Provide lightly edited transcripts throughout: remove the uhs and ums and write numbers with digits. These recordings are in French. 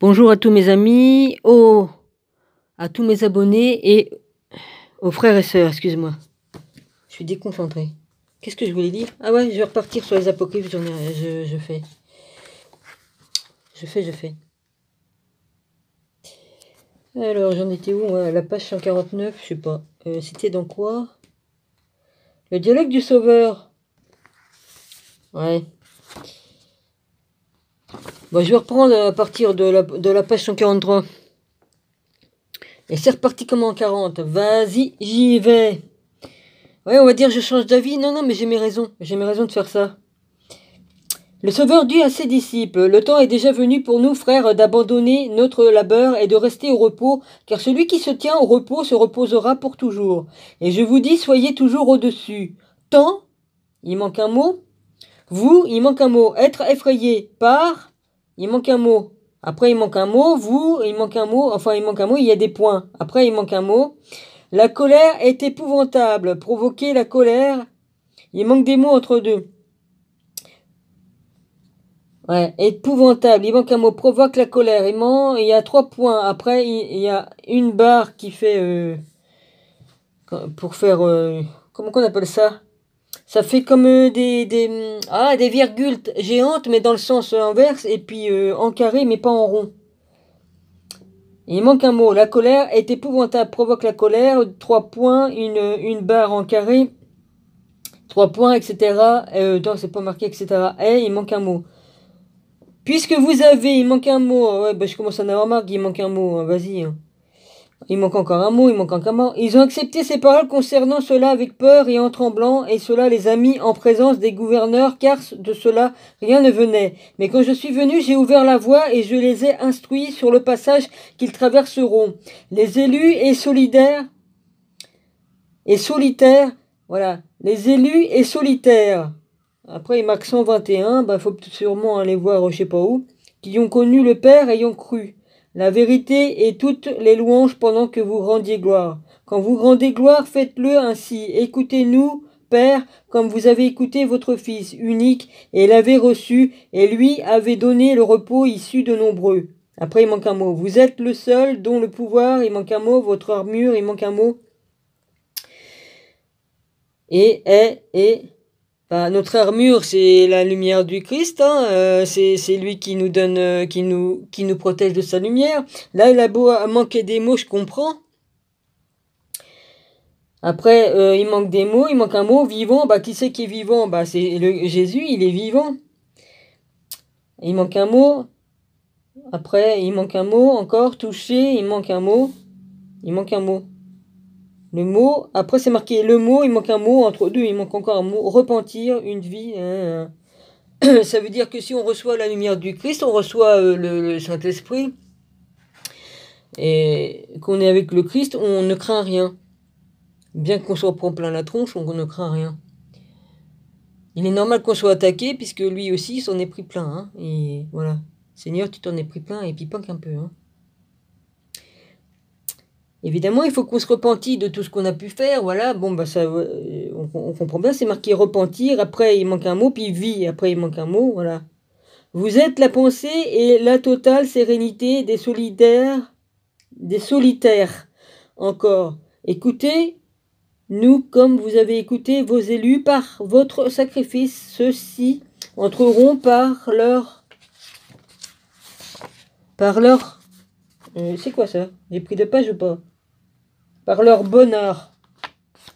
Bonjour à tous mes amis, à tous mes abonnés et aux frères et sœurs, excuse-moi. Je suis déconcentré. Qu'est-ce que je voulais dire? Ah ouais, je vais repartir sur les apocryphes, je fais. Alors, j'en étais où? La page 149, je sais pas. C'était dans quoi? Le dialogue du sauveur. Ouais. Bon, je vais reprendre à partir de la page 143. Et c'est reparti comme en 40. Vas-y, j'y vais. Ouais, on va dire je change d'avis. Non, mais j'ai mes raisons. J'ai mes raisons de faire ça. Le Sauveur dit à ses disciples, le temps est déjà venu pour nous, frères, d'abandonner notre labeur et de rester au repos, car celui qui se tient au repos se reposera pour toujours. Et je vous dis, soyez toujours au-dessus. Temps, il manque un mot. Vous, il manque un mot. Être effrayé par, il manque un mot. Après, il manque un mot. Vous, il manque un mot. Enfin, il manque un mot, il y a des points. Après, il manque un mot. La colère est épouvantable. Provoquer la colère, il manque des mots entre deux. Ouais, épouvantable. Il manque un mot. Provoque la colère. Il y a 3 points. Après, il y a une barre qui fait... pour faire... comment qu'on appelle ça? Ça fait comme des virgules géantes, mais dans le sens inverse. Et puis en carré, mais pas en rond. Il manque un mot. La colère est épouvantable. Provoque la colère. 3 points. Une barre en carré. 3 points, etc. Non, c'est pas marqué, etc. Et il manque un mot. Puisque vous avez, il manque un mot. Ouais, je commence à en avoir marre qu'il manque un mot. Vas-y. Il manque encore un mot, il manque encore un mot. Ils ont accepté ces paroles concernant cela avec peur et en tremblant, et cela les a mis en présence des gouverneurs, car de cela rien ne venait. Mais quand je suis venu, j'ai ouvert la voie et je les ai instruits sur le passage qu'ils traverseront. Les élus et solitaires, voilà. Les élus et solitaires. Après, il marque 121, faut sûrement aller voir, je sais pas où, qui ont connu le Père ayant cru. La vérité et toutes les louanges pendant que vous rendiez gloire. Quand vous rendez gloire, faites-le ainsi. Écoutez-nous, Père, comme vous avez écouté votre Fils unique et l'avez reçu, et lui avait donné le repos issu de nombreux. Après, il manque un mot. Vous êtes le seul dont le pouvoir, il manque un mot. Votre armure, il manque un mot. Notre armure, c'est la lumière du Christ, c'est lui qui nous donne, qui nous protège de sa lumière. Là, il a beau manquer des mots, je comprends. Après, il manque des mots, il manque un mot, vivant. Qui c'est qui est vivant? C'est Jésus, il est vivant. Il manque un mot. Après, il manque un mot encore, touché, il manque un mot. Il manque un mot. Le mot, après c'est marqué le mot, il manque un mot, entre deux, il manque encore un mot. Repentir, une vie. Ça veut dire que si on reçoit la lumière du Christ, on reçoit le Saint-Esprit, et qu'on est avec le Christ, on ne craint rien. Bien qu'on soit prend plein la tronche, on ne craint rien. Il est normal qu'on soit attaqué, puisque lui aussi s'en est pris plein. Et voilà. Seigneur, tu t'en es pris plein, et puis pas qu'un peu. Évidemment, il faut qu'on se repentit de tout ce qu'on a pu faire. Voilà, ça, on comprend bien, c'est marqué repentir. Après, il manque un mot, puis vie. Après, il manque un mot, voilà. Vous êtes la pensée et la totale sérénité des solitaires. Encore. Écoutez-nous comme vous avez écouté vos élus par votre sacrifice. Ceux-ci entreront par leur... c'est quoi ça? J'ai pris de page ou pas? Par leur bonheur.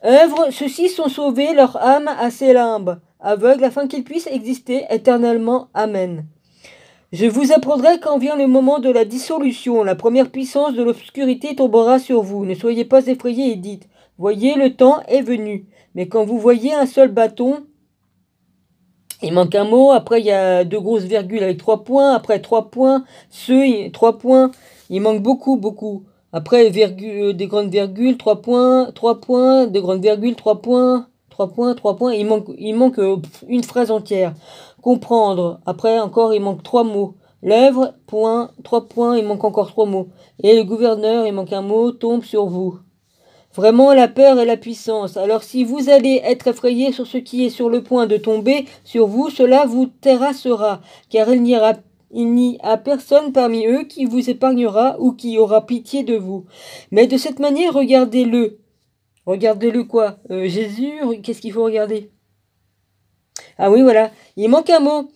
Œuvre, ceux-ci sont sauvés, leur âme à ses limbes, aveugles, afin qu'ils puissent exister éternellement. Amen. Je vous apprendrai quand vient le moment de la dissolution. La première puissance de l'obscurité tombera sur vous. Ne soyez pas effrayés et dites, voyez, le temps est venu. Mais quand vous voyez un seul bâton, il manque un mot, après il y a 2 grosses virgules avec 3 points, après 3 points, 3 points, il manque beaucoup. Après, des grandes virgules, 3 points, des grandes virgules, 3 points, 3 points, 3 points. Il manque une phrase entière. Comprendre. Après, encore, il manque 3 mots. L'œuvre, point, 3 points, il manque encore 3 mots. Et le gouverneur, il manque un mot, tombe sur vous. Vraiment la peur et la puissance. Alors si vous allez être effrayé sur ce qui est sur le point de tomber sur vous, cela vous terrassera, car il n'y aura il n'y a personne parmi eux qui vous épargnera ou qui aura pitié de vous. Mais de cette manière, regardez-le. Regardez-le quoi? Jésus, qu'est-ce qu'il faut regarder? Ah oui, voilà, il manque un mot.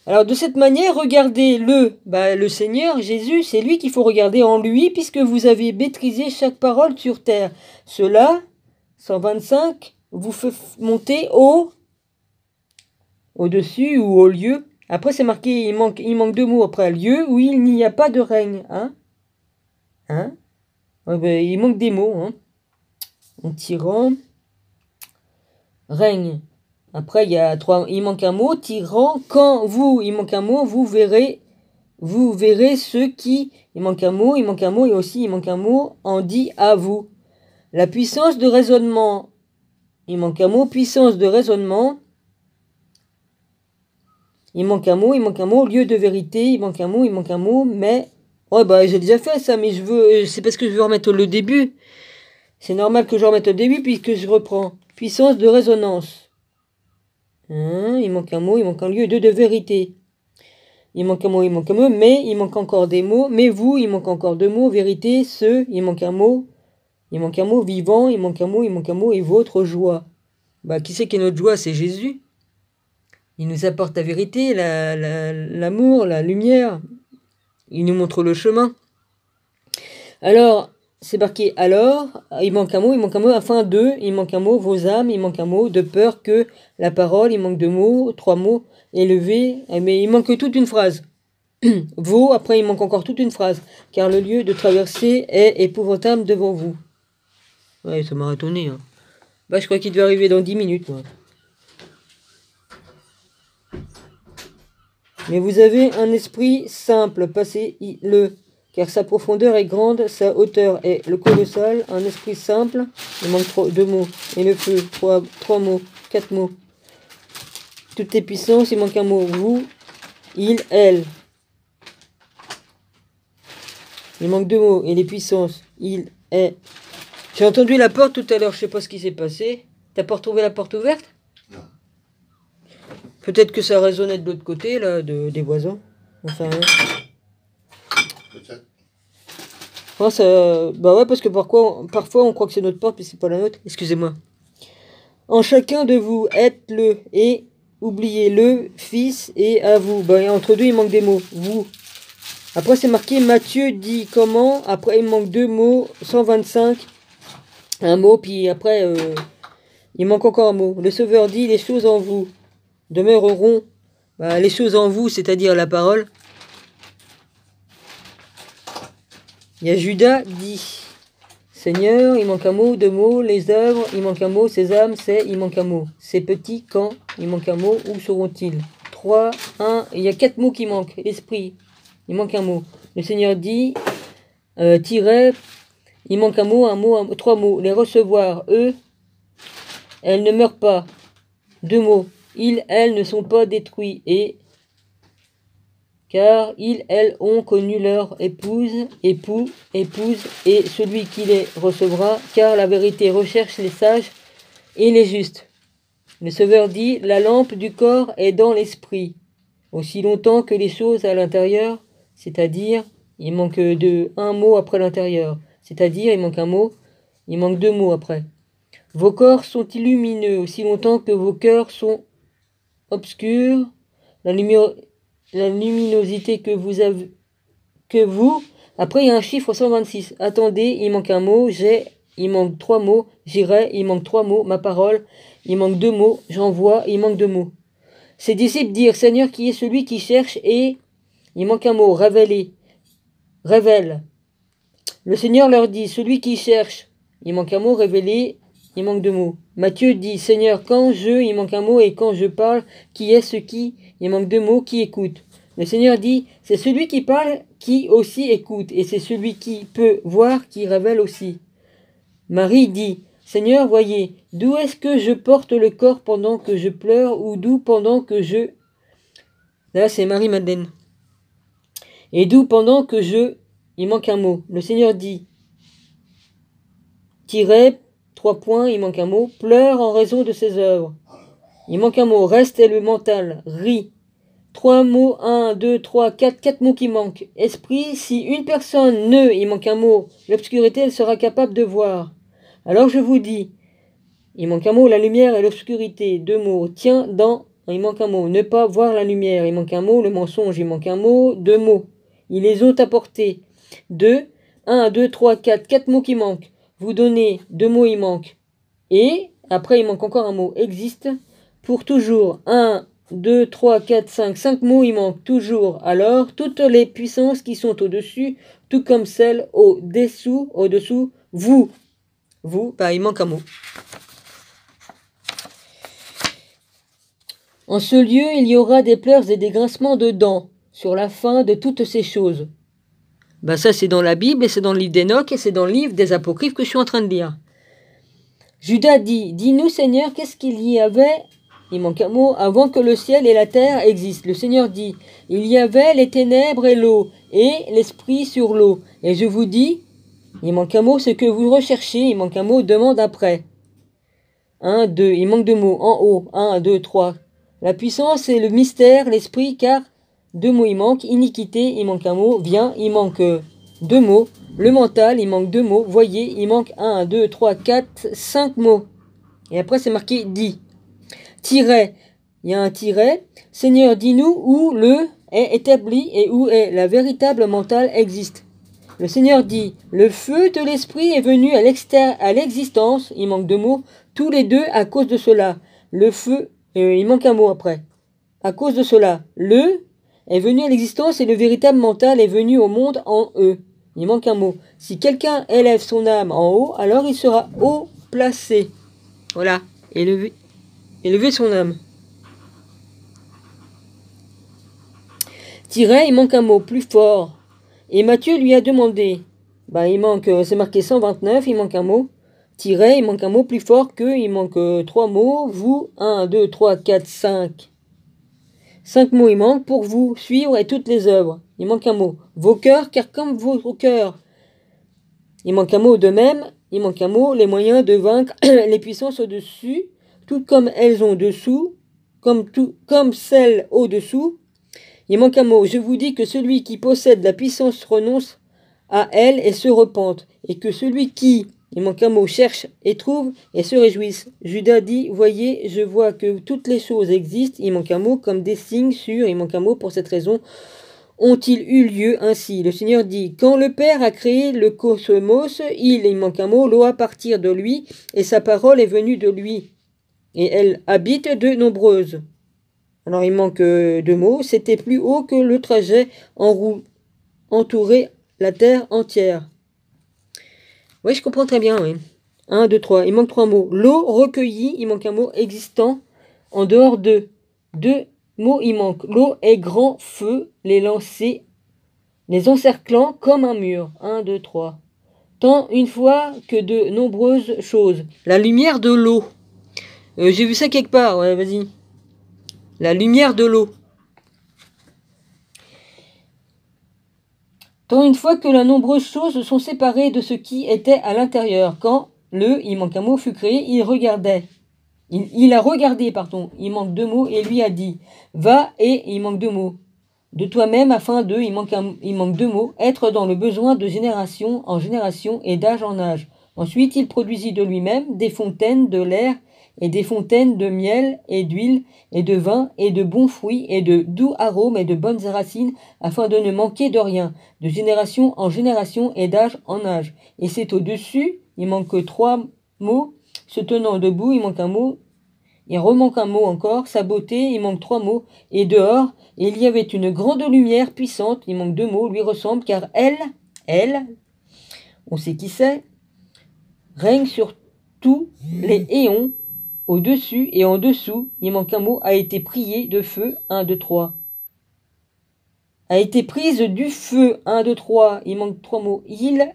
Alors de cette manière, regardez-le. Le Seigneur, Jésus, c'est lui qu'il faut regarder en lui, puisque vous avez maîtrisé chaque parole sur terre. Cela, 125, vous fait monter au-dessus ou au lieu. Après, c'est marqué, il manque deux mots après lieu, où il n'y a pas de règne. Il manque des mots. En tirant, règne. Après, il manque un mot, tyran. Quand il manque un mot, vous verrez ceux qui, il manque un mot, et aussi il manque un mot, en dit à vous. La puissance de raisonnement, il manque un mot, puissance de raisonnement, il manque un mot, lieu de vérité, il manque un mot, mais, j'ai déjà fait ça, mais c'est parce que je veux remettre le début. C'est normal que je remette le début puisque je reprends. Puissance de résonance. Il manque un mot, il manque un lieu de vérité. Il manque un mot, mais il manque encore des mots. Mais vous, il manque encore deux mots. Vérité, il manque un mot. Vivant, il manque un mot. Et votre joie. Qui c'est qui est notre joie? C'est Jésus. Il nous apporte la vérité, l'amour, la lumière. Il nous montre le chemin. Alors, c'est marqué alors, il manque un mot, afin de, il manque un mot, vos âmes, il manque un mot, de peur que la parole, il manque deux mots, trois mots, élevé, mais il manque toute une phrase. Vos, après il manque encore toute une phrase, car le lieu de traversée est épouvantable devant vous. Ouais, ça m'a étonné. Je crois qu'il devait arriver dans 10 minutes, moi. Mais vous avez un esprit simple, passez-le. Car sa profondeur est grande, sa hauteur est le colossal, un esprit simple, il manque deux mots, et le feu, trois mots, quatre mots. Toutes les puissances, il manque un mot, vous, il, elle. Il manque deux mots, et les puissances, il, est. J'ai entendu la porte tout à l'heure, je sais pas ce qui s'est passé. T'as pas retrouvé la porte ouverte? Non. Peut-être que ça résonnait de l'autre côté, là, des voisins. Enfin, peut-être. Parce que parfois on croit que c'est notre porte, mais c'est pas la nôtre. Excusez-moi. En chacun de vous, êtes-le et oubliez-le, fils, et à vous. Entre deux, il manque des mots. Vous. Après, c'est marqué Matthieu dit comment. Après, il manque deux mots. 125. Un mot, puis après, il manque encore un mot. Le Sauveur dit les choses en vous demeureront. Les choses en vous, c'est-à-dire la parole. Il y a Judas dit Seigneur, il manque un mot, deux mots, les œuvres, il manque un mot, ses âmes, il manque un mot. Ces petits, quand, il manque un mot, où seront-ils? 3, 1, il y a 4 mots qui manquent. Esprit, il manque un mot. Le Seigneur dit, il manque un mot, 3 mots. Les recevoir, eux, elles ne meurent pas. 2 mots. Ils, elles ne sont pas détruits. Et car ils, elles ont connu leur épouse, épouse, et celui qui les recevra, car la vérité recherche les sages et les justes. Le Sauveur dit, la lampe du corps est dans l'esprit, aussi longtemps que les choses à l'intérieur, c'est-à-dire, il manque un mot après l'intérieur, c'est-à-dire, il manque un mot, il manque 2 mots après. Vos corps sont illumineux, aussi longtemps que vos cœurs sont obscurs, la luminosité que vous, après il y a un chiffre 126, attendez, il manque un mot, il manque 3 mots, j'irai, il manque 3 mots, ma parole, il manque 2 mots, j'envoie, il manque 2 mots. Ses disciples dirent, Seigneur, qui est celui qui cherche, et il manque un mot, révèle. Le Seigneur leur dit, celui qui cherche, il manque un mot, révéler, il manque 2 mots. Matthieu dit, Seigneur, il manque un mot, et quand je parle, qui est ce qui, il manque 2 mots, qui écoute. Le Seigneur dit, c'est celui qui parle, qui aussi écoute, et c'est celui qui peut voir, qui révèle aussi. Marie dit, Seigneur, voyez, d'où est-ce que je porte le corps pendant que je pleure, ou d'où pendant que je... Là, c'est Marie-Madeleine. Et d'où pendant que je... Il manque un mot. Le Seigneur dit, 3 points, il manque un mot, pleure en raison de ses œuvres. Il manque un mot, reste est le mental, rit. 3 mots, 1, 2, 3, 4, 4 mots qui manquent. Esprit, si une personne il manque un mot, l'obscurité, elle sera capable de voir. Alors je vous dis, il manque un mot, la lumière et l'obscurité, 2 mots. Tiens, il manque un mot, ne pas voir la lumière, il manque un mot, le mensonge, il manque un mot, 2 mots. Ils les ont apportés. 2, 1, 2, 3, 4, 4 mots qui manquent. Vous donnez 2 mots, il manque. Et après, il manque encore un mot. Existe pour toujours. 1, 2, 3, 4, 5. 5 mots, il manque toujours. Alors, toutes les puissances qui sont au-dessus, tout comme celles au-dessous, vous, il manque un mot. En ce lieu, il y aura des pleurs et des grincements de dents sur la fin de toutes ces choses. Ça, c'est dans la Bible, et c'est dans le livre d'Enoch, et c'est dans le livre des Apocryphes que je suis en train de lire. Judas dit, dis-nous Seigneur, qu'est-ce qu'il y avait, il manque un mot, avant que le ciel et la terre existent. Le Seigneur dit, il y avait les ténèbres et l'eau, et l'esprit sur l'eau. Et je vous dis, il manque un mot, ce que vous recherchez, il manque un mot, demande après. 1, 2, il manque 2 mots, en haut, 1, 2, 3. La puissance et le mystère, l'esprit, car 2 mots il manque, iniquité, il manque un mot, vient, il manque 2 mots. Le mental, il manque 2 mots. Voyez, il manque 1, 2, 3, 4, 5 mots. Et après, c'est marqué dit. Tiret, il y a un tiret. Seigneur, dis-nous où le est établi et où est la véritable mentale existe. Le Seigneur dit, le feu de l'esprit est venu à l'existence. Il manque 2 mots. Tous les deux à cause de cela. Le feu, il manque un mot après. À cause de cela. Le est venu à l'existence et le véritable mental est venu au monde en eux. Il manque un mot. Si quelqu'un élève son âme en haut, alors il sera haut placé. Voilà. Élever son âme. Tiret, il manque un mot. Plus fort. Et Matthieu lui a demandé. Il manque, c'est marqué 129, il manque un mot. Tiret, il manque un mot plus fort que, il manque 3 mots. Vous, 1, 2, 3, 4, 5. 5 mots il manque pour vous suivre et toutes les œuvres. Il manque un mot. Vos cœurs, car comme vos cœurs. Il manque un mot de même. Il manque un mot. Les moyens de vaincre les puissances au-dessus, tout comme elles ont dessous, comme celles au-dessous. Il manque un mot. Je vous dis que celui qui possède la puissance renonce à elle et se repente. Et que celui qui, il manque un mot, cherche et trouve et se réjouisse. Judas dit, voyez, je vois que toutes les choses existent. Il manque un mot comme des signes sûrs. Il manque un mot pour cette raison. Ont-ils eu lieu ainsi? Le Seigneur dit, quand le Père a créé le cosmos, il manque un mot, l'eau à partir de lui, et sa parole est venue de lui. Et elle habite de nombreuses. Alors il manque 2 mots, c'était plus haut que le trajet en roue, entouré la terre entière. Oui, je comprends très bien, oui. 1, 2, 3, il manque 3 mots. L'eau recueillie, il manque un mot, existant, en dehors de 2 mots, il manque. L'eau est grand feu, les lancer, les encerclant comme un mur. 1, 2, 3. Tant une fois que de nombreuses choses. La lumière de l'eau. J'ai vu ça quelque part, ouais, vas-y. La lumière de l'eau. Tant une fois que de nombreuses choses sont séparées de ce qui était à l'intérieur. Quand il manque un mot, fut créé, il regardait. Il a regardé, il manque 2 mots, et lui a dit, va, et il manque 2 mots. De toi-même, afin de, il manque 2 mots, être dans le besoin de génération en génération et d'âge en âge. Ensuite, il produisit de lui-même des fontaines de l'air et des fontaines de miel et d'huile et de vin et de bons fruits et de doux arômes et de bonnes racines, afin de ne manquer de rien, de génération en génération et d'âge en âge. Et c'est au-dessus, il manque 3 mots, se tenant debout, il manque un mot, il remanque un mot encore, sa beauté, il manque 3 mots, et dehors, il y avait une grande lumière puissante, il manque 2 mots, lui ressemble, car elle, on sait qui c'est, règne sur tous les éons, au-dessus et en dessous, il manque un mot, a été priée de feu, 1, 2, 3. A été prise du feu, 1, 2, 3, il manque 3 mots.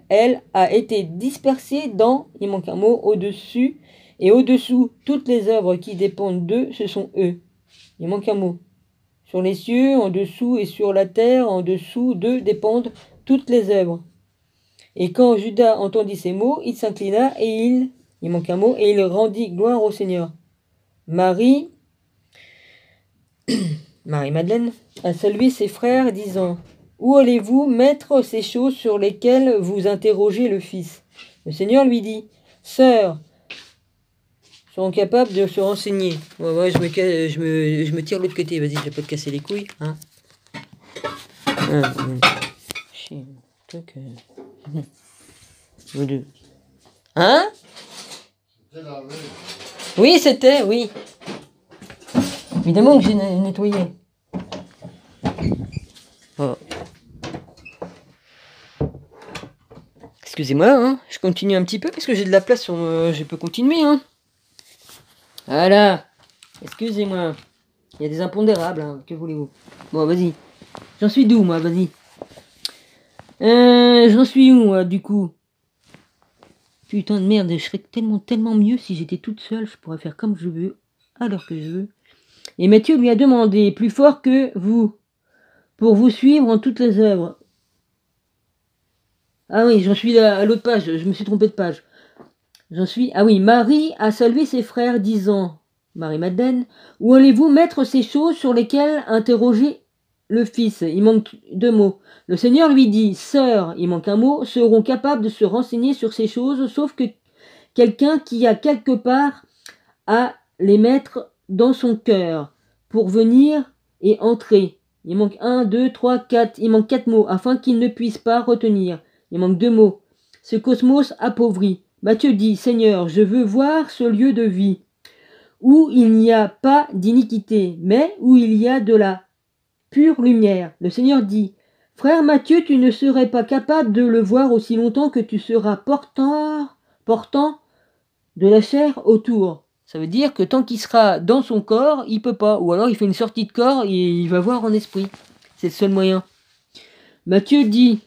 Elle a été dispersée dans, il manque un mot, au-dessus et au-dessous. Toutes les œuvres qui dépendent d'eux, ce sont eux. Il manque un mot. Sur les cieux, en dessous et sur la terre, en dessous d'eux dépendent toutes les œuvres. Et quand Judas entendit ces mots, il s'inclina et il manque un mot, et il rendit gloire au Seigneur. Marie Marie-Madeleine a salué ses frères, disant: Où allez-vous mettre ces choses sur lesquelles vous interrogez le Fils? Le Seigneur lui dit: Sœurs sont capables de se renseigner. Ouais, je me tire de l'autre côté, vas-y, je vais pas te casser les couilles. Hein. Chier, truc. Vous deux. Hein? Oui, c'était, oui. Évidemment que j'ai nettoyé. Oh. Excusez-moi, hein, je continue un petit peu parce que j'ai de la place, je peux continuer. Hein. Voilà. Excusez-moi. Il y a des impondérables, hein, que voulez-vous? Bon, vas-y. J'en suis d'où, moi? Vas-y. J'en suis où, moi, du coup? Putain de merde, je serais tellement mieux si j'étais toute seule. Je pourrais faire comme je veux, à l'heure que je veux. Et Matthieu lui a demandé, plus fort que vous, pour vous suivre en toutes les œuvres. Ah oui, j'en suis à l'autre page, je me suis trompé de page. J'en suis... Ah oui, Marie a salué ses frères, disant, Marie-Madeleine, où allez-vous mettre ces choses sur lesquelles interroger le Fils? Il manque 2 mots. Le Seigneur lui dit, sœurs, il manque un mot, seront capables de se renseigner sur ces choses, sauf que quelqu'un qui a quelque part à les mettre dans son cœur pour venir et entrer. Il manque 1, 2, 3, 4. Il manque 4 mots afin qu'il ne puisse pas retenir. Il manque 2 mots. Ce cosmos appauvri. Matthieu dit, Seigneur, je veux voir ce lieu de vie où il n'y a pas d'iniquité, mais où il y a de la pure lumière. Le Seigneur dit, Frère Matthieu, tu ne serais pas capable de le voir aussi longtemps que tu seras portant de la chair autour. Ça veut dire que tant qu'il sera dans son corps, il peut pas. Ou alors il fait une sortie de corps et il va voir en esprit. C'est le seul moyen. Matthieu dit,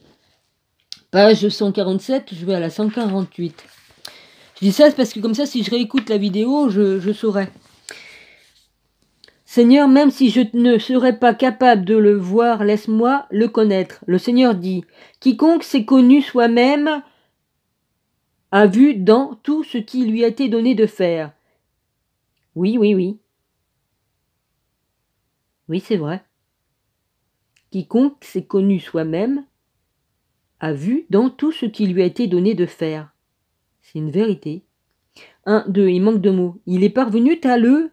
page 147, je vais à la 148. Je dis ça parce que comme ça, si je réécoute la vidéo, je saurai. Seigneur, même si je ne serais pas capable de le voir, laisse-moi le connaître. Le Seigneur dit, quiconque s'est connu soi-même a vu dans tout ce qui lui a été donné de faire. Oui. Oui, c'est vrai. Quiconque s'est connu soi-même a vu dans tout ce qui lui a été donné de faire. C'est une vérité. 1, 2, il manque 2 mots. Il est parvenu à il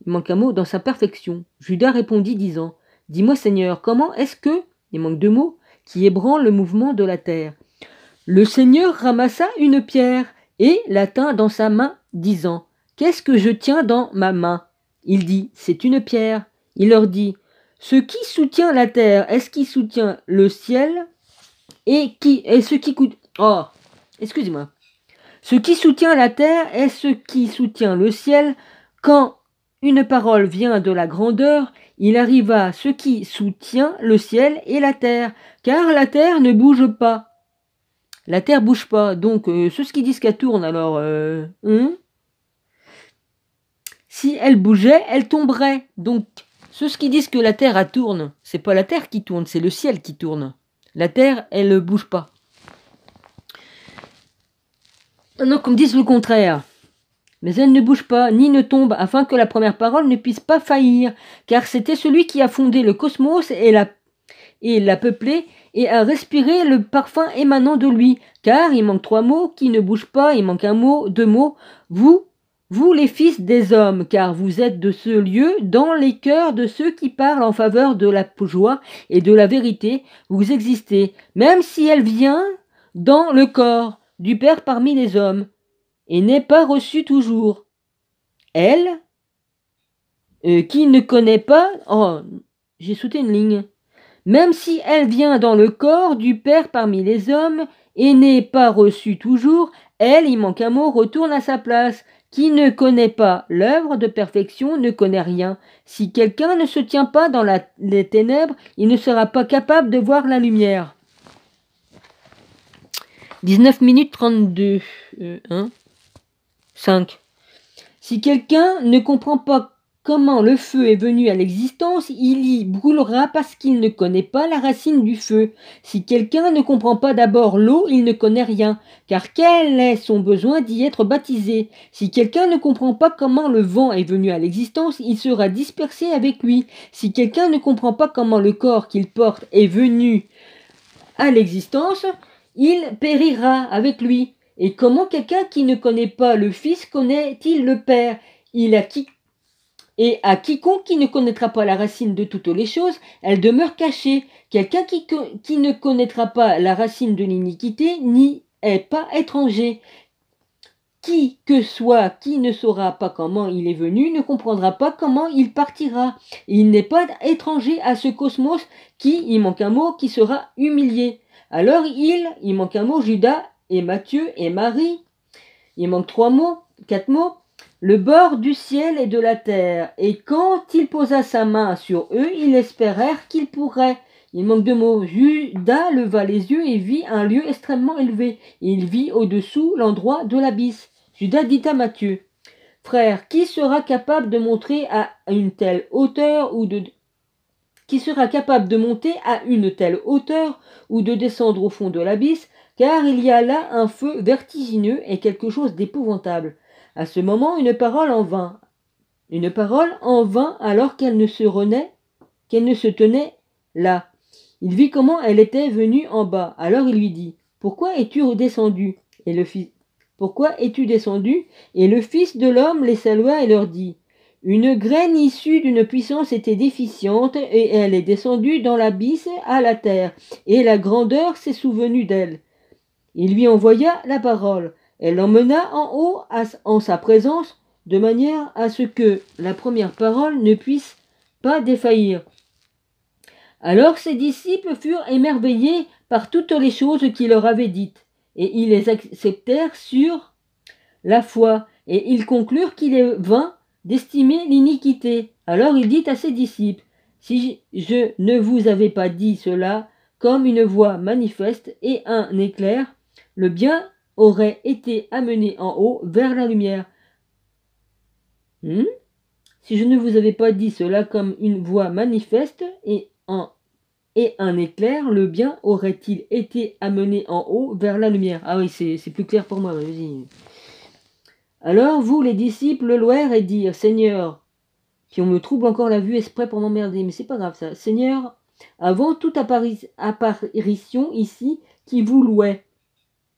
manque un mot, dans sa perfection. Judas répondit disant, dis-moi Seigneur, comment est-ce que, il manque 2 mots, qui ébranle le mouvement de la terre? Le Seigneur ramassa une pierre et la tint dans sa main, disant, qu'est-ce que je tiens dans ma main? Il dit, c'est une pierre. Il leur dit, ce qui soutient la terre, est-ce qui soutient le ciel? Et ce qui coûte... Oh, excusez-moi. Ce qui soutient la terre est ce qui soutient le ciel. Quand une parole vient de la grandeur, il arriva ce qui soutient le ciel et la terre, car la terre ne bouge pas. La terre bouge pas, donc ceux qui disent qu'elle tourne, alors... Si elle bougeait, elle tomberait. Donc, ceux qui disent que la terre tourne, c'est pas la terre qui tourne, c'est le ciel qui tourne. La terre, elle ne bouge pas. Non, qu'on me dise le contraire. Mais elle ne bouge pas, ni ne tombe, afin que la première parole ne puisse pas faillir, car c'était celui qui a fondé le cosmos et l'a peuplé, et a respiré le parfum émanant de lui. Car il manque 3 mots, qui ne bougent pas, il manque un mot, 2 mots. Vous les fils des hommes, car vous êtes de ce lieu dans les cœurs de ceux qui parlent en faveur de la joie et de la vérité, vous existez, même si elle vient dans le corps du Père parmi les hommes, et n'est pas reçue toujours. Elle, qui ne connaît pas... Oh, j'ai sauté une ligne. Même si elle vient dans le corps du Père parmi les hommes, et n'est pas reçue toujours, elle, il manque un mot, retourne à sa place. Qui ne connaît pas l'œuvre de perfection ne connaît rien. Si quelqu'un ne se tient pas dans les ténèbres, il ne sera pas capable de voir la lumière. 19 minutes 32. 5. Si quelqu'un ne comprend pas comment le feu est venu à l'existence, il y brûlera parce qu'il ne connaît pas la racine du feu. Si quelqu'un ne comprend pas d'abord l'eau, il ne connaît rien, car quel est son besoin d'y être baptisé? Si quelqu'un ne comprend pas comment le vent est venu à l'existence, il sera dispersé avec lui. Si quelqu'un ne comprend pas comment le corps qu'il porte est venu à l'existence, il périra avec lui. Et comment quelqu'un qui ne connaît pas le Fils connaît-il le Père? Et à quiconque qui ne connaîtra pas la racine de toutes les choses, elle demeure cachée. Quelqu'un qui ne connaîtra pas la racine de l'iniquité n'y est pas étranger. Qui que soit qui ne saura pas comment il est venu ne comprendra pas comment il partira. Il n'est pas étranger à ce cosmos il manque un mot, qui sera humilié. Alors il manque un mot, Judas et Matthieu et Marie. Il manque 4 mots. Le bord du ciel et de la terre. Et quand il posa sa main sur eux, ils espérèrent qu'il pourrait. Il manque 2 mots. Judas leva les yeux et vit un lieu extrêmement élevé. Il vit au-dessous l'endroit de l'abysse. Judas dit à Matthieu, frère, qui sera capable de monter à une telle hauteur ou de descendre au fond de l'abysse, car il y a là un feu vertigineux et quelque chose d'épouvantable. À ce moment, une parole en vint alors qu'elle ne se tenait là. Il vit comment elle était venue en bas. Alors il lui dit, pourquoi es-tu descendu? Pourquoi es-tu descendu? Et le Fils de l'homme les salua et leur dit, une graine issue d'une puissance était déficiente, et elle est descendue dans l'abysse à la terre, et la grandeur s'est souvenue d'elle. Il lui envoya la parole. Elle l'emmena en haut en sa présence, de manière à ce que la première parole ne puisse pas défaillir. Alors ses disciples furent émerveillés par toutes les choses qu'il leur avait dites, et ils les acceptèrent sur la foi, et ils conclurent qu'il est vain d'estimer l'iniquité. Alors il dit à ses disciples, si je ne vous avais pas dit cela comme une voix manifeste et un éclair, le bien aurait été amené en haut vers la lumière. Si je ne vous avais pas dit cela comme une voix manifeste et un éclair, le bien aurait-il été amené en haut vers la lumière? Ah oui, c'est plus clair pour moi, vas-y. Alors vous, les disciples, le louèrent et dirent, Seigneur, puis on me trouble encore la vue exprès pour m'emmerder, mais c'est pas grave ça. Seigneur, avant toute apparition ici, qui vous louait,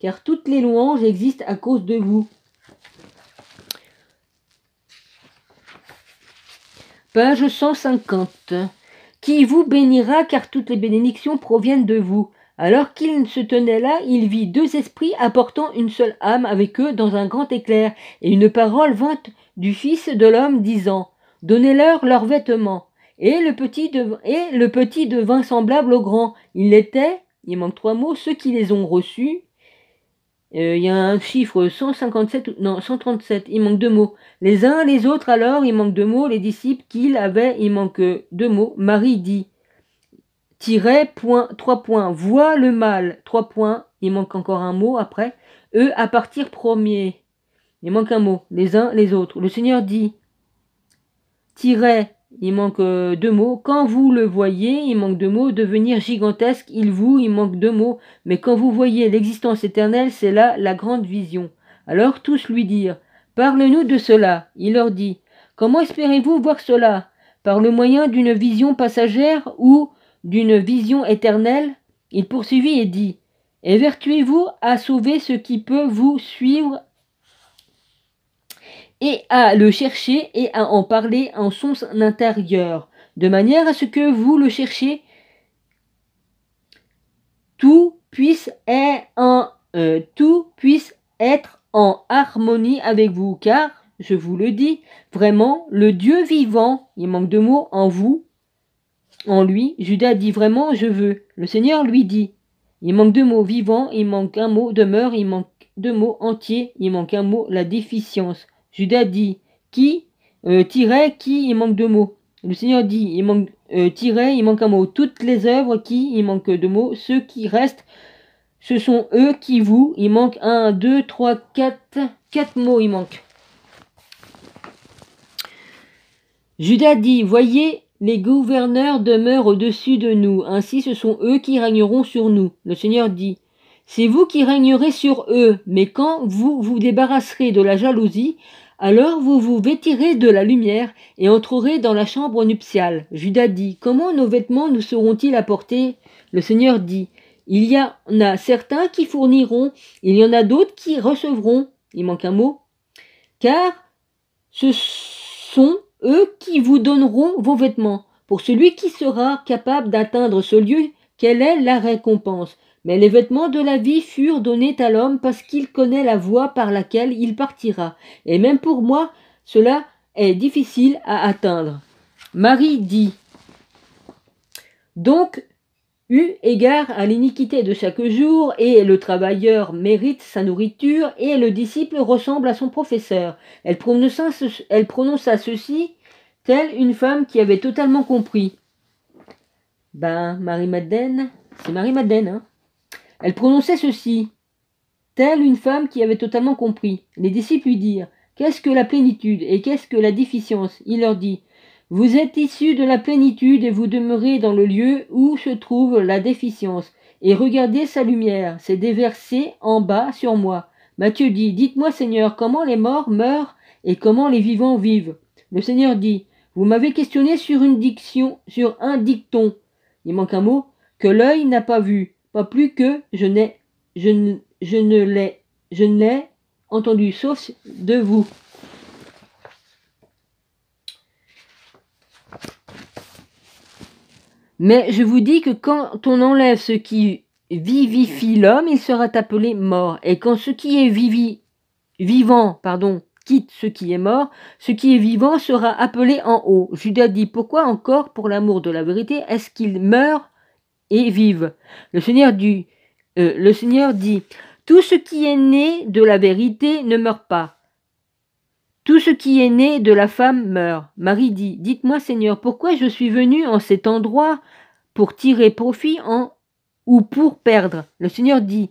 car toutes les louanges existent à cause de vous. Page 150. Qui vous bénira, car toutes les bénédictions proviennent de vous. Alors qu'il se tenait là, il vit 2 esprits apportant une seule âme avec eux dans un grand éclair, et une parole vint du Fils de l'homme disant, donnez-leur leurs vêtements. Et le petit devint semblable au grand. Il manque 3 mots, ceux qui les ont reçus. Il y a un chiffre 137, il manque 2 mots. Les uns, les autres alors, il manque 2 mots. Les disciples qu'il avait, il manque 2 mots. Marie dit, point, 3 points, voit le mal, 3 points, il manque encore un mot après. Eux à partir premier, il manque un mot. Les uns, les autres. Le Seigneur dit, il manque 2 mots. Quand vous le voyez, il manque 2 mots. Devenir gigantesque, il manque 2 mots. Mais quand vous voyez l'existence éternelle, c'est là la grande vision. Alors tous lui dirent, parle-nous de cela. Il leur dit, comment espérez-vous voir cela? Par le moyen d'une vision passagère ou d'une vision éternelle? Il poursuivit et dit, évertuez-vous à sauver ce qui peut vous suivre et à le chercher et à en parler en son intérieur, de manière à ce que vous le cherchiez, tout puisse être en harmonie avec vous, car, je vous le dis, vraiment, le Dieu vivant, il manque 2 mots, en vous, en lui, Judas dit vraiment, je veux. Le Seigneur lui dit, il manque 2 mots, vivant, il manque un mot, demeure, il manque 2 mots, entier, il manque un mot, la déficience. Judas dit, qui, il manque 2 mots. Le Seigneur dit, il manque, il manque un mot. Toutes les œuvres il manque 2 mots. Ceux qui restent, ce sont eux qui vous, il manque 1, 2, 3, 4 mots, il manque. Judas dit, voyez, les gouverneurs demeurent au-dessus de nous, ainsi ce sont eux qui régneront sur nous. Le Seigneur dit, c'est vous qui régnerez sur eux, mais quand vous vous débarrasserez de la jalousie, alors vous vous vêtirez de la lumière et entrerez dans la chambre nuptiale. Judas dit, comment nos vêtements nous seront-ils apportés? Le Seigneur dit, il y en a certains qui fourniront, il y en a d'autres qui recevront. Il manque un mot. Car ce sont eux qui vous donneront vos vêtements. Pour celui qui sera capable d'atteindre ce lieu, quelle est la récompense? Mais les vêtements de la vie furent donnés à l'homme parce qu'il connaît la voie par laquelle il partira. Et même pour moi, cela est difficile à atteindre. Marie dit, donc, eu égard à l'iniquité de chaque jour, et le travailleur mérite sa nourriture, et le disciple ressemble à son professeur. Elle prononça ceci, telle une femme qui avait totalement compris. Marie-Madeleine, c'est Marie-Madeleine, hein. Elle prononçait ceci, telle une femme qui avait totalement compris. Les disciples lui dirent, qu'est-ce que la plénitude et qu'est-ce que la déficience? Il leur dit, vous êtes issus de la plénitude et vous demeurez dans le lieu où se trouve la déficience. Et regardez sa lumière, s'est déversée en bas sur moi. Matthieu dit, dites-moi Seigneur, comment les morts meurent et comment les vivants vivent? Le Seigneur dit, vous m'avez questionné sur un dicton. Il manque un mot, que l'œil n'a pas vu, pas plus que je ne l'ai entendu, sauf de vous. Mais je vous dis que quand on enlève ce qui vivifie l'homme, il sera appelé mort. Et quand ce qui est vivant, quitte ce qui est mort, ce qui est vivant sera appelé en haut. Judas dit, pourquoi encore, pour l'amour de la vérité, est-ce qu'il meurt et vive? Le Seigneur dit, tout ce qui est né de la vérité ne meurt pas. Tout ce qui est né de la femme meurt. Marie dit, dites-moi Seigneur, pourquoi je suis venue en cet endroit pour tirer profit ou pour perdre? Le Seigneur dit,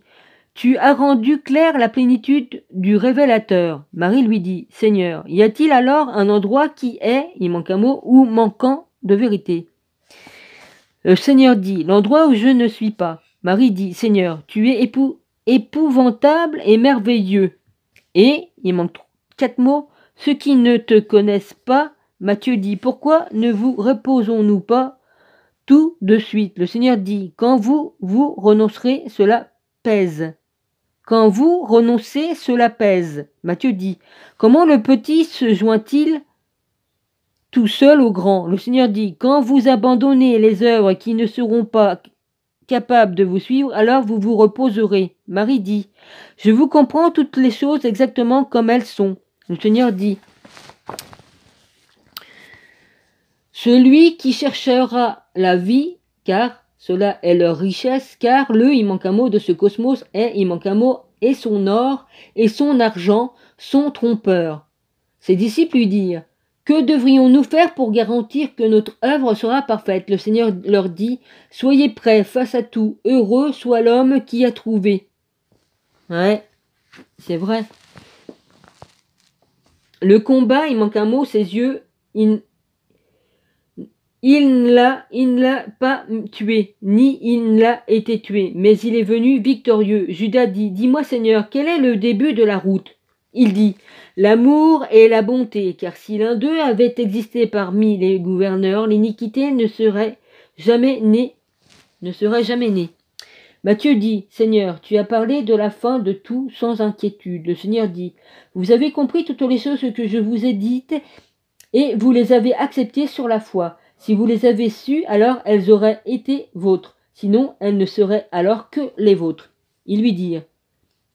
tu as rendu claire la plénitude du révélateur. Marie lui dit, Seigneur, y a-t-il alors un endroit qui est, il manque un mot, ou manquant de vérité? Le Seigneur dit, l'endroit où je ne suis pas. Marie dit, Seigneur, tu es épouvantable et merveilleux. Et, il manque 4 mots, ceux qui ne te connaissent pas, Matthieu dit, pourquoi ne vous reposons-nous pas tout de suite? Le Seigneur dit, quand vous renoncerez, cela pèse. Quand vous renoncez, cela pèse. Matthieu dit, comment le petit se joint-il tout seul au grand? Le Seigneur dit, quand vous abandonnez les œuvres qui ne seront pas capables de vous suivre, alors vous vous reposerez. Marie dit, je vous comprends toutes les choses exactement comme elles sont. Le Seigneur dit, celui qui cherchera la vie, car cela est leur richesse, car il manque un mot de ce cosmos, il manque un mot, et son or, et son argent sont trompeurs. Ses disciples lui dirent, que devrions-nous faire pour garantir que notre œuvre sera parfaite? Le Seigneur leur dit, soyez prêts face à tout, heureux soit l'homme qui a trouvé. Ouais, c'est vrai. Le combat, il manque un mot, ses yeux, il ne l'a pas tué, ni il n'a été tué, mais il est venu victorieux. Judas dit, dis-moi Seigneur, quel est le début de la route? Il dit, l'amour et la bonté, car si l'un d'eux avait existé parmi les gouverneurs, l'iniquité ne serait jamais née. Matthieu dit, Seigneur, tu as parlé de la fin de tout sans inquiétude. Le Seigneur dit, vous avez compris toutes les choses que je vous ai dites et vous les avez acceptées sur la foi. Si vous les avez sues, alors elles auraient été vôtres. Sinon, elles ne seraient alors que les vôtres. Ils lui dirent,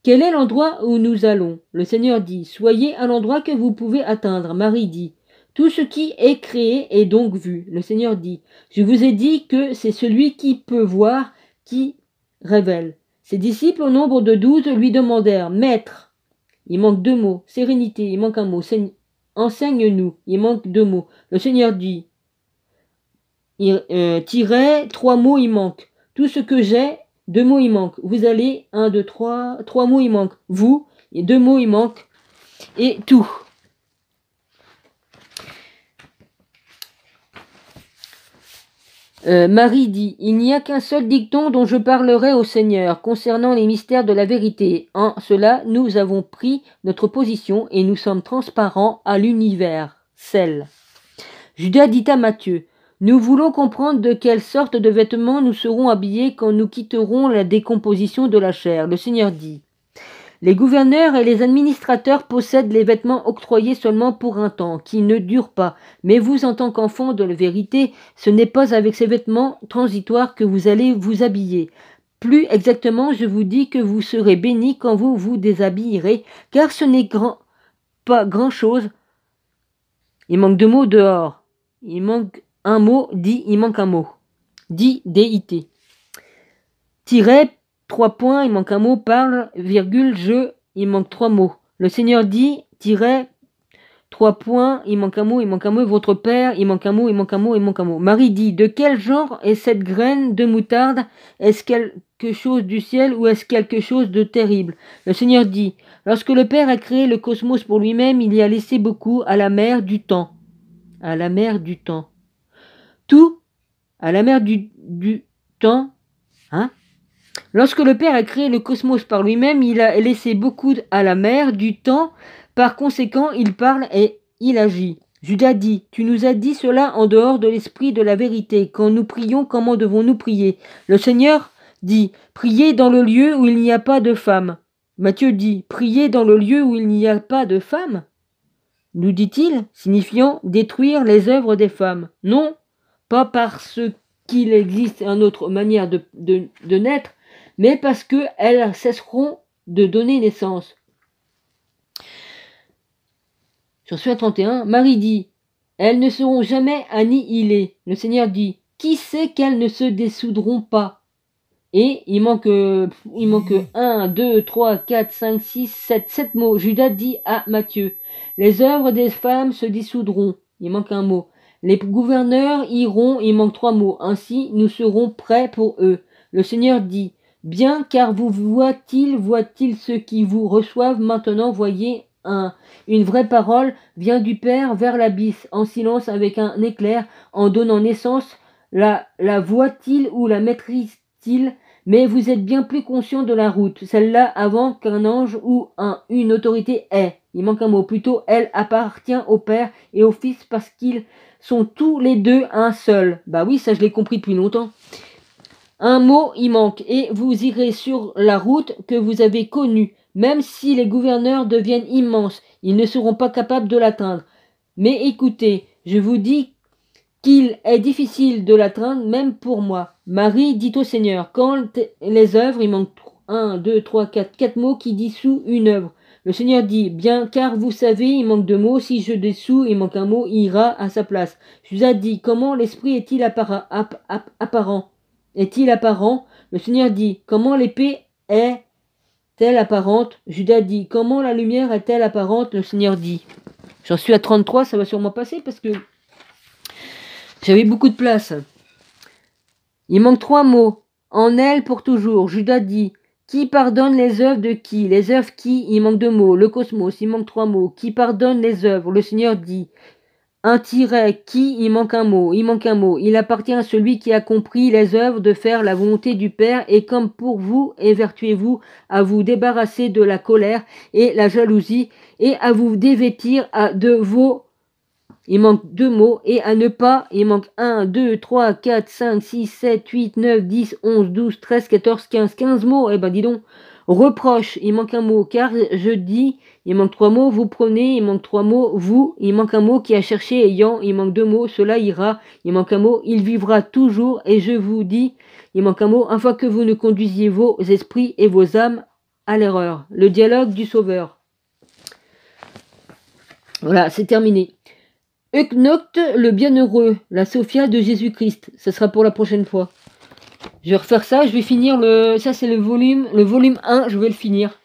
quel est l'endroit où nous allons? Le Seigneur dit, soyez à l'endroit que vous pouvez atteindre. Marie dit, tout ce qui est créé est donc vu. Le Seigneur dit, je vous ai dit que c'est celui qui peut voir qui révèle. Ses disciples au nombre de 12 lui demandèrent, Maître, il manque 2 mots, sérénité, il manque un mot, enseigne-nous, il manque 2 mots. Le Seigneur dit, 3 mots il manque. Tout ce que j'ai, 2 mots il manque. Vous allez, 1, 2, 3 mots il manque. Vous, 2 mots il manque. Et tout. Marie dit, il n'y a qu'un seul dicton dont je parlerai au Seigneur concernant les mystères de la vérité. En cela, nous avons pris notre position et nous sommes transparents à l'univers. Celle. Judas dit à Matthieu, nous voulons comprendre de quelle sorte de vêtements nous serons habillés quand nous quitterons la décomposition de la chair. Le Seigneur dit, les gouverneurs et les administrateurs possèdent les vêtements octroyés seulement pour un temps, qui ne durent pas. Mais vous, en tant qu'enfants de la vérité, ce n'est pas avec ces vêtements transitoires que vous allez vous habiller. Plus exactement, je vous dis que vous serez bénis quand vous vous déshabillerez, car ce n'est pas grand-chose. Il manque 2 mots dehors. Il manque un mot, dit, il manque un mot. Dit, DIT. Tiret, 3 points, il manque un mot, parle, virgule, je, il manque 3 mots. Le Seigneur dit, tiret, 3 points, il manque un mot, votre père, il manque un mot, il manque un mot, il manque un mot. Marie dit, de quel genre est cette graine de moutarde? Est-ce quelque chose du ciel ou est-ce quelque chose de terrible? Le Seigneur dit, lorsque le Père a créé le cosmos pour lui-même, il y a laissé beaucoup à la mer du temps. À la mer du temps. Tout à la mer du temps. Hein? Lorsque le Père a créé le cosmos par lui-même, il a laissé beaucoup à la mer du temps. Par conséquent, il parle et il agit. Judas dit, tu nous as dit cela en dehors de l'esprit de la vérité. Quand nous prions, comment devons-nous prier? Le Seigneur dit, priez dans le lieu où il n'y a pas de femme. Matthieu dit, priez dans le lieu où il n'y a pas de femme. Nous dit-il, signifiant détruire les œuvres des femmes. Non, pas parce qu'il existe une autre manière de naître, mais parce qu'elles cesseront de donner naissance. J'en suis à 31. Marie dit, elles ne seront jamais annihilées. Le Seigneur dit, qui sait qu'elles ne se dissoudront pas? Et il manque 1, 2, 3, 4, 5, 6, 7 mots. Judas dit à Matthieu, les œuvres des femmes se dissoudront. Il manque un mot. Les gouverneurs iront, il manque 3 mots. Ainsi, nous serons prêts pour eux. Le Seigneur dit, bien, car vous voit-il ceux qui vous reçoivent maintenant, voyez une vraie parole vient du Père vers l'abysse, en silence avec un éclair, en donnant naissance, la voit-il ou la maîtrise-t-il? Mais vous êtes bien plus conscient de la route, celle-là avant qu'un ange ou une autorité ait. Il manque un mot, plutôt elle appartient au Père et au Fils parce qu'ils sont tous les deux un seul. Bah oui, ça je l'ai compris depuis longtemps. Un mot il manque, et vous irez sur la route que vous avez connue. Même si les gouverneurs deviennent immenses, ils ne seront pas capables de l'atteindre. Mais écoutez, je vous dis qu'il est difficile de l'atteindre, même pour moi. Marie dit au Seigneur, quand les œuvres, il manque 1, 2, 3, 4 mots qui dissous une œuvre. Le Seigneur dit, bien, car vous savez, il manque 2 mots, si je dessous, il manque un mot, il ira à sa place. Judas dit, comment l'esprit est-il apparent? Est-il apparent? Le Seigneur dit, comment l'épée est-elle apparente? Judas dit, comment la lumière est-elle apparente? Le Seigneur dit, j'en suis à 33, ça va sûrement passer parce que j'avais beaucoup de place. Il manque 3 mots. En elle pour toujours. Judas dit, qui pardonne les œuvres de qui? Les œuvres qui? Il manque 2 mots. Le cosmos, il manque 3 mots. Qui pardonne les œuvres? Le Seigneur dit, un tiret, qui? Il manque un mot. Il manque un mot. Il appartient à celui qui a compris les œuvres de faire la volonté du Père, et comme pour vous, évertuez-vous à vous débarrasser de la colère et la jalousie, et à vous dévêtir de vos... Il manque 2 mots, et à ne pas, il manque 1, 2, 3, 4, 5, 6, 7, 8, 9, 10, 11, 12, 13, 14, 15 mots, eh ben dis donc. Reproche, il manque un mot, car je dis, il manque 3 mots, vous prenez, il manque 3 mots, vous, il manque un mot qui a cherché, ayant, il manque 2 mots, cela ira, il manque un mot, il vivra toujours, et je vous dis, il manque un mot, afin que vous ne conduisiez vos esprits et vos âmes à l'erreur. Le dialogue du Sauveur. Voilà, c'est terminé. Eucnocte le bienheureux, la Sophia de Jésus-Christ. Ça sera pour la prochaine fois. Je vais refaire ça, je vais finir ça c'est le volume 1, je vais le finir.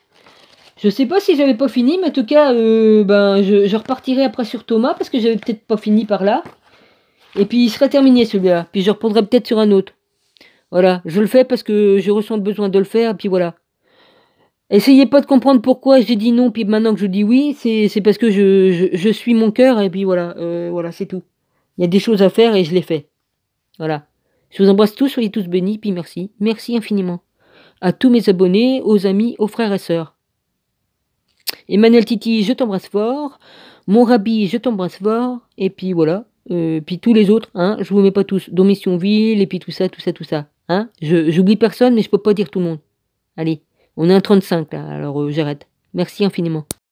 Je sais pas si j'avais pas fini, mais en tout cas, je repartirai après sur Thomas, parce que j'avais peut-être pas fini par là. Et puis il sera terminé celui-là, puis je reprendrai peut-être sur un autre. Voilà, je le fais parce que je ressens le besoin de le faire, et puis voilà. Essayez pas de comprendre pourquoi j'ai dit non, puis maintenant que je dis oui, c'est parce que je suis mon cœur, et puis voilà, voilà, c'est tout. Il y a des choses à faire et je les fais. Voilà. Je vous embrasse tous, soyez tous bénis, puis merci. Merci infiniment. À tous mes abonnés, aux amis, aux frères et sœurs. Emmanuel Titi, je t'embrasse fort. Mon Rabbi, je t'embrasse fort. Et puis voilà. Puis tous les autres, hein, je vous mets pas tous. Domissionville, et puis tout ça. Hein. J'oublie personne, mais je peux pas dire tout le monde. Allez, on est à 35 là, alors j'arrête. Merci infiniment.